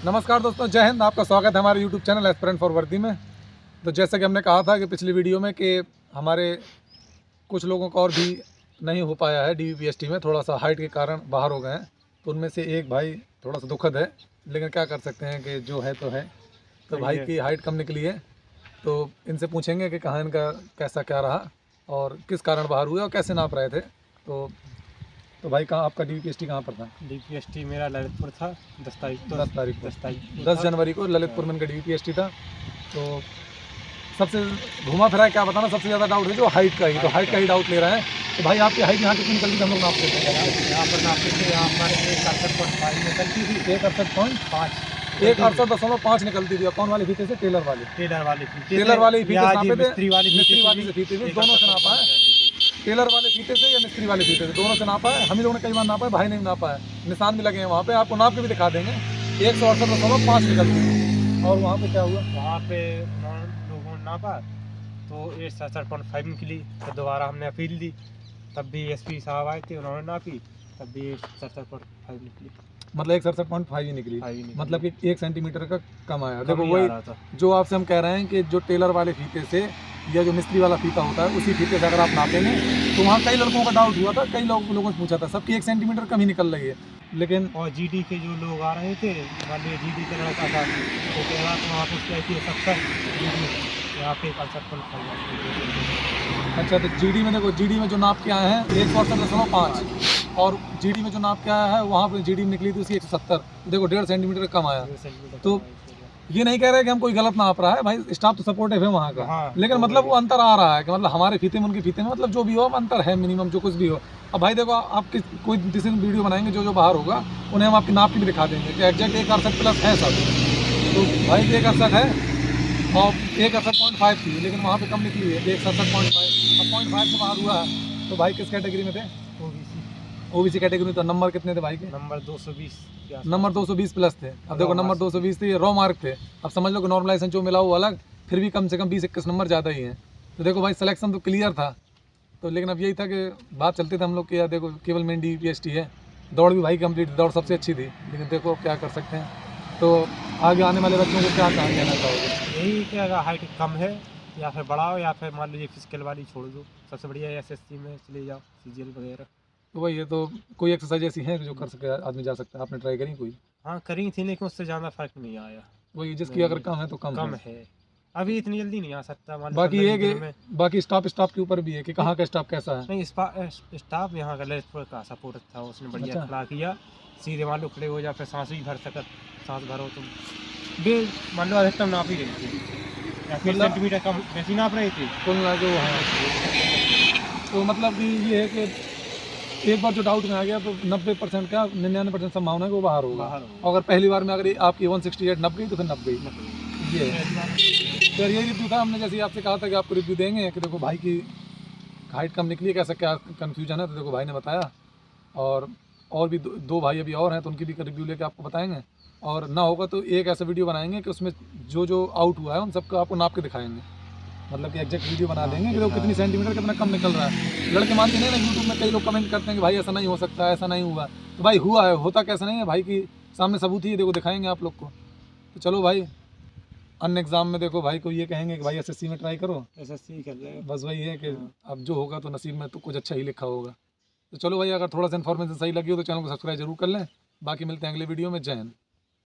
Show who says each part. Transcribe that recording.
Speaker 1: नमस्कार दोस्तों, जय हिंद। आपका स्वागत है हमारे YouTube चैनल एस्पिरेंट फॉर वर्दी में। तो जैसा कि हमने कहा था कि पिछली वीडियो में कि हमारे कुछ लोगों का और भी नहीं हो पाया है DVPST में, थोड़ा सा हाइट के कारण बाहर हो गए हैं। तो उनमें से एक भाई थोड़ा सा दुखद है, लेकिन क्या कर सकते हैं कि जो है तो है। तो भाई की हाइट कम निकली है, तो इनसे पूछेंगे कि कहाँ इनका कैसा क्या रहा और किस कारण बाहर हुए और कैसे नाप रहे थे। तो भाई कहाँ आपका DVPST कहाँ पर था?
Speaker 2: DVPST मेरा ललितपुर था। 10 तारीख को
Speaker 1: 10 जनवरी को ललितपुर में इनका DVPST था। तो सबसे घुमा फिरा क्या बताना, सबसे ज़्यादा डाउट है जो हाइट का ही। तो हाइट का ही डाउट ले रहे हैं। तो भाई आपकी हाइट यहाँ कितनी निकलती थी? हम लोग नाप लेते हैं।
Speaker 2: यहाँ पर नापते थे, यहाँ पर 168.5 निकलती थी।
Speaker 1: 168.5 निकलती थी। कौन वाली फीते से? टेलर वाली फीते नापे थे। मिस्त्री वाली से फीते थे, दोनों से नापा है। टेलर वाले फीते से या मिस्त्री वाले फीते से, दोनों से नापा है। हम ही लोगों ने कई बार नापा है, भाई नहीं नापा है। निशान भी लगे हैं वहाँ पे, आपको नाप के भी दिखा देंगे। 168.5 निकलती है। और वहाँ पे क्या हुआ?
Speaker 2: वहाँ पे लोगों ने नापा तो 167.5 निकली। तो दोबारा हमने अपील दी, तब भी SP साहब आए थे, उन्होंने नापी, तब भी 167.5 निकली।
Speaker 1: मतलब 167.5 ही निकली। मतलब कि 1 सेंटीमीटर का कम आया। देखो
Speaker 2: आ रहा था।
Speaker 1: वही जो आपसे हम कह रहे हैं कि जो टेलर वाले फीते से या जो मिस्त्री वाला फीता होता है, उसी फीते से अगर आप नापेंगे तो वहाँ कई लड़कों का डाउट हुआ था, कई लोगों से पूछा था, सबकी 1 सेंटीमीटर कम ही निकल रही है। लेकिन
Speaker 2: और GD के जो लोग आ रहे थे, मान लीजिए GD का लड़का था, तो कह रहा था वहाँ पर उसकी IQ 70, यहाँ पे 68.5।
Speaker 1: अच्छा, तो GD में देखो, GD में जो नाप के आए हैं 168.5 और GD में जो नाप के आया है वहाँ पे GD में निकली थी उसकी 170। देखो 1.5 सेंटीमीटर कम आया। तो ये नहीं कह रहे कि हम कोई गलत नाप रहा है भाई, स्टाफ तो सपोर्टिव है वहाँ का।
Speaker 2: हाँ,
Speaker 1: लेकिन
Speaker 2: तो
Speaker 1: मतलब वो अंतर आ रहा है कि मतलब हमारे फीते में उनके फीते में मतलब जो भी हो अंतर है, मिनिमम जो कुछ भी हो। अब भाई देखो, आपकी कोई किसी दिन वीडियो बनाएंगे जो बाहर होगा, उन्हें हम आपकी नाप की भी दिखा देंगे कि एग्जैक्ट 168 प्लस है सब। तो भाई 168 है और 168.5 थी, लेकिन वहाँ पे कम निकली है 167.5। अब 0.5 से बाहर हुआ है। तो भाई किस कैटेगरी में थे? OBC कैटेगरी में। तो नंबर कितने थे भाई के?
Speaker 2: नंबर 220।
Speaker 1: नंबर 220 प्लस थे। अब देखो नंबर 220 थे, ये रॉ मार्क थे। अब समझ लो कि नॉर्मलाइजेशन जो मिला वो अलग, फिर भी कम से कम 20-21 नंबर ज़्यादा ही हैं। तो देखो भाई सिलेक्शन तो क्लियर था। तो लेकिन अब यही था कि बात चलते थे हम लोग कि यार देखो केवल मेन DVPST है। दौड़ भी भाई कंप्लीट, दौड़ सबसे अच्छी थी, लेकिन देखो क्या कर सकते हैं। तो आगे आने वाले बच्चों को क्या कहना चाहोगे?
Speaker 2: यही कि अगर हाइट कम है या फिर बढ़ाओ, या फिर मान लीजिए फिजिकल वाली छोड़ दो। सबसे बढ़िया SSC में चले जाओ, CGL वगैरह।
Speaker 1: तो वही है। तो कोई एक्सरसाइज ऐसी है जो कर सके आदमी जा सकता है? आपने ट्राई करी कोई?
Speaker 2: हाँ करी थी, लेकिन उससे ज़्यादा फर्क नहीं आया।
Speaker 1: वही जिसकी अगर कम है तो कम
Speaker 2: है। अभी इतनी जल्दी नहीं आ सकता। मान लो
Speaker 1: बाकी ये
Speaker 2: 15 दिनों में।
Speaker 1: कि बाकी स्टाफ के ऊपर भी है कि कहाँ का स्टाफ कैसा है।
Speaker 2: नहीं, स्टाफ यहाँ का ललितपुर का सपोर्ट था, उसने बढ़िया
Speaker 1: अच्छा।
Speaker 2: खड़ा किया। सीधे मान लो खड़े हो जा, फिर सांस भी भर सकत, सांस भरो तुम बे, मान लो अधिकतम नाप ही रही थी, या फिर
Speaker 1: मतलब
Speaker 2: सेंटीमीटर कम वैसी नाप रही थी।
Speaker 1: कुल मिला जो है, तो मतलब कि ये है कि एक बार जो डाउट में आ गया तो 90% क्या 99% संभावना है कि वो बाहर होगा। अगर पहली बार में अगर आपकी 168 नप गई तो फिर नप गई। ये तो यही रिव्यू था। हमने जैसे आपसे कहा था कि आपको रिव्यू देंगे कि देखो भाई की हाइट कम निकली, कैसा क्या कन्फ्यूजन है। तो देखो भाई ने बताया, और भी दो भाई अभी और हैं, तो उनकी भी रिव्यू लेके आपको बताएंगे। और ना होगा तो एक ऐसा वीडियो बनाएंगे कि उसमें जो आउट हुआ है उन सबको आपको नाप के दिखाएंगे। मतलब कि एग्जैक्ट वीडियो बना देंगे कि देखो कितनी सेंटीमीटर कितना कम निकल रहा है। लड़के मानते नहीं ना, यूट्यूब में कई लोग कमेंट करते हैं कि भाई ऐसा नहीं हो सकता, ऐसा नहीं हुआ। तो भाई हुआ है, होता कैसा नहीं है भाई की सामने सबूत ही है, देखो दिखाएंगे आप लोग को। तो चलो भाई, अन्य एग्जाम में देखो भाई को ये कहेंगे कि भाई SSC में ट्राई करो।
Speaker 2: SSC कर लेगा।
Speaker 1: बस वही है कि अब जो होगा तो नसीब में तो कुछ अच्छा ही लिखा होगा। तो चलो भाई, अगर थोड़ा सा इन्फॉर्मेशन सही लगी हो तो चैनल को सब्सक्राइब जरूर कर लें। बाकी मिलते हैं अगले वीडियो में। जय हिंद।